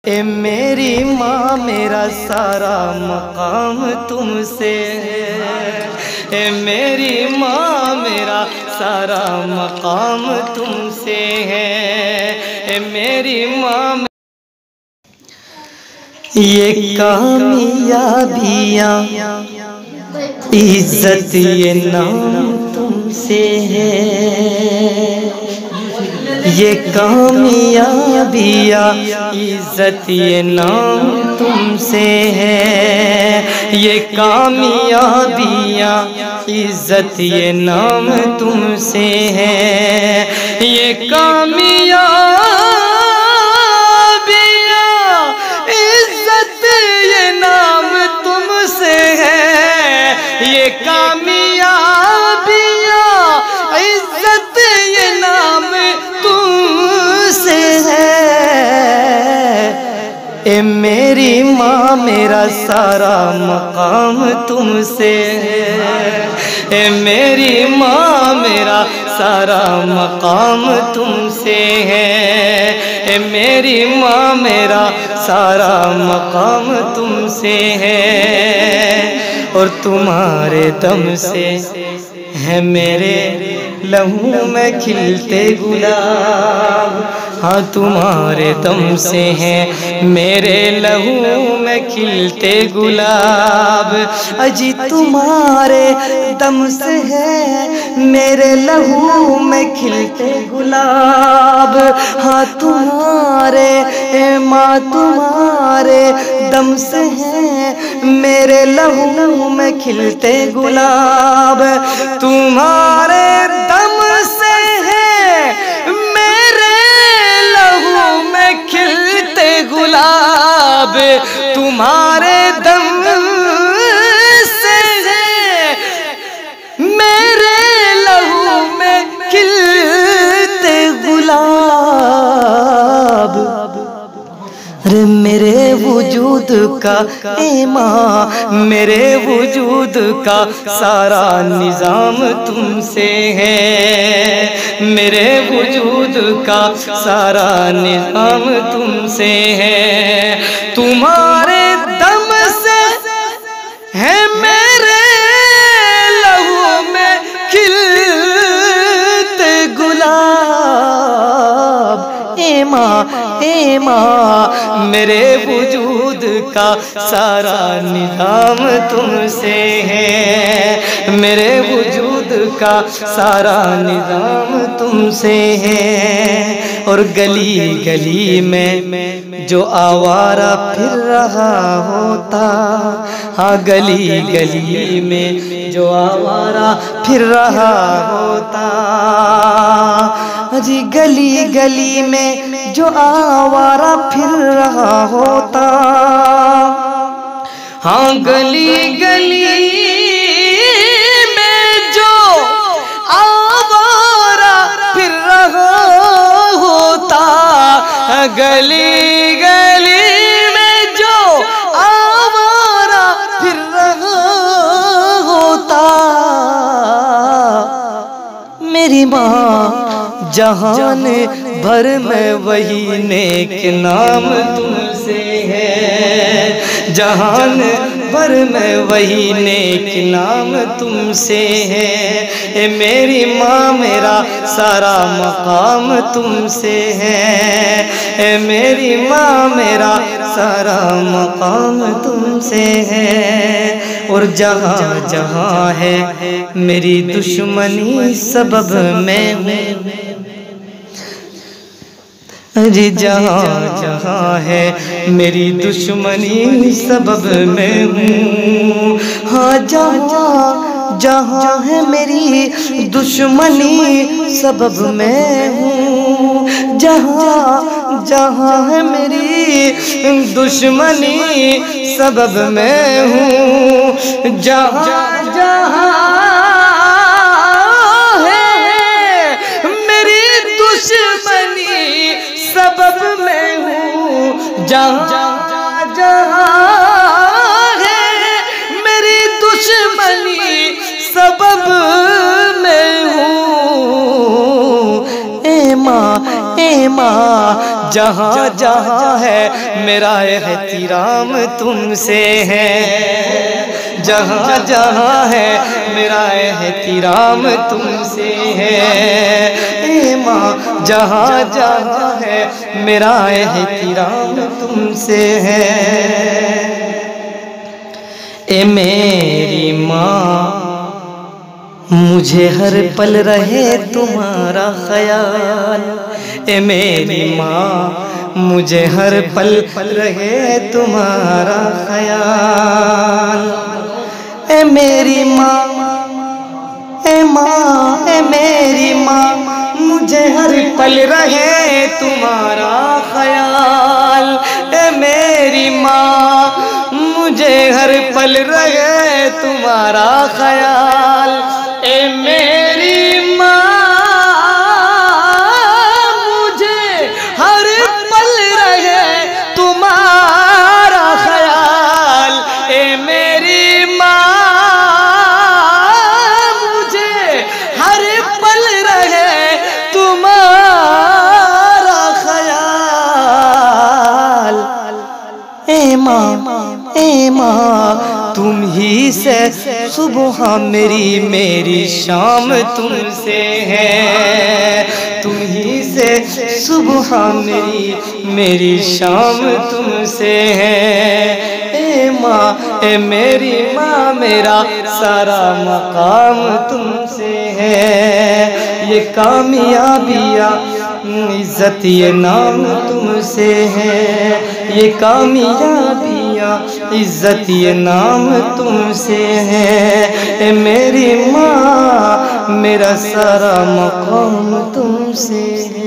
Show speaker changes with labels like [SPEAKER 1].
[SPEAKER 1] ए मेरी माँ मेरा सारा मकाम तुमसे है। ए मेरी माँ मेरा सारा मकाम तुमसे है। ए मेरी माँ ये कामयाबियाँ इज्जत ये नाम तुमसे है। ये कामयाबियाँ इज्जत ये नाम तुमसे है। ये कामयाबियाँ इज्जत ये नाम तुमसे है। ये कामयाबियाँ इज्जत ये नाम तुमसे है। ये कामयाबियाँ इज्जत ये नाम तुमसे है। ए मेरी माँ मेरा सारा मकाम तुमसे है। ए मेरी माँ मेरा सारा मकाम तुमसे है। ए मेरी माँ मेरा सारा मकाम तुमसे है। और तुम्हारे दम से है मेरे लहू में खिलते गुलाब। हाँ तुम्हारे दम से हैं मेरे लहू में खिलते गुलाब। अजी तुम्हारे दम से है मेरे लहू में खिलते गुलाब। हाँ तुम्हारे माँ तुम्हारे दम से है मेरे लहू में खिलते गुलाब। तुम्हारे दम से है मेरे लहू में खिलते गुलाब। तुम्हारे दम से है मेरे लहू में खिलते गुलाब। अरे मेरे वजूद का ए माँ मेरे वजूद का सारा निज़ाम तुमसे है। मेरे वजूद का सारा निज़ाम तुमसे है। तुम्हारे दम से है मेरे लहू में खिलते गुलाब। ए माँ मेरे वजूद का सारा निज़ाम तुमसे है। मेरे वजूद का सारा निज़ाम तुमसे है। और गली गली में जो आवारा फिर रहा होता। हाँ गली गली में जो आवारा फिर रहा होता। जी गली गली में जो आवारा फिर रहा होता। हाँ गली गली में जो आवारा फिर रहा होता। गली गली में जो आवारा फिर रहा होता। मेरी माँ जहान भर में वही नेक नाम तुमसे है। जहान भर में वही नेक नाम तुमसे है। ए मेरी माँ मेरा सारा मकाम तुमसे है। ए मेरी माँ मेरा सारा मकाम तुमसे है। और जहाँ जहाँ है मेरी दुश्मनी सबब में हूँ। अरे जहाँ जहाँ है मेरी दुश्मनी सबब में हूँ। हाँ जहाँ जहाँ है मेरी दुश्मनी सबब में हूँ। जहाँ जहाँ है मेरी दुश्मनी सबब में हूँ। जहाँ जहाँ सबब में हूँ। जहाँ जहाँ है मेरी दुश्मनी सबब में हूँ। ए माँ जहाँ जहाँ है मेरा एहतिराम तुमसे है, जहाँ जहाँ है मेरा एहतिराम तुमसे है। ए माँ जहाँ जहाँ है मेरा एहतिराम तुमसे है। ए मेरी माँ मुझे हर पल रहे तुम्हारा ख्याल, ए मेरी माँ मुझे हर पल रहे तुम्हारा ख्याल। ए मेरी माँ, ए माँ, ए मेरी माँ मुझे हर पल रहे तुम्हारा ख्याल। ए मेरी माँ मुझे हर पल रहे तुम्हारा ख्याल। ए मेरी माँ मुझे हर पल रहे तुम्हारा ख्याल। ए मेरी माँ मुझे हर पल रहे तुम्हारा ख्याल। ए माँ, ए माँ तुम ही से सुबह मेरी शाम तुमसे है, तुम ही से सुबह मेरी शाम तुमसे है। ए माँ, ए मेरी माँ मेरा सारा मकाम तुमसे है। ये कामयाबियाँ इज्जत ये नाम तुमसे है, ये कामयाबियाँ इज्जत ये नाम तुमसे है। ए मेरी माँ मेरा सारा मकाम तुमसे है।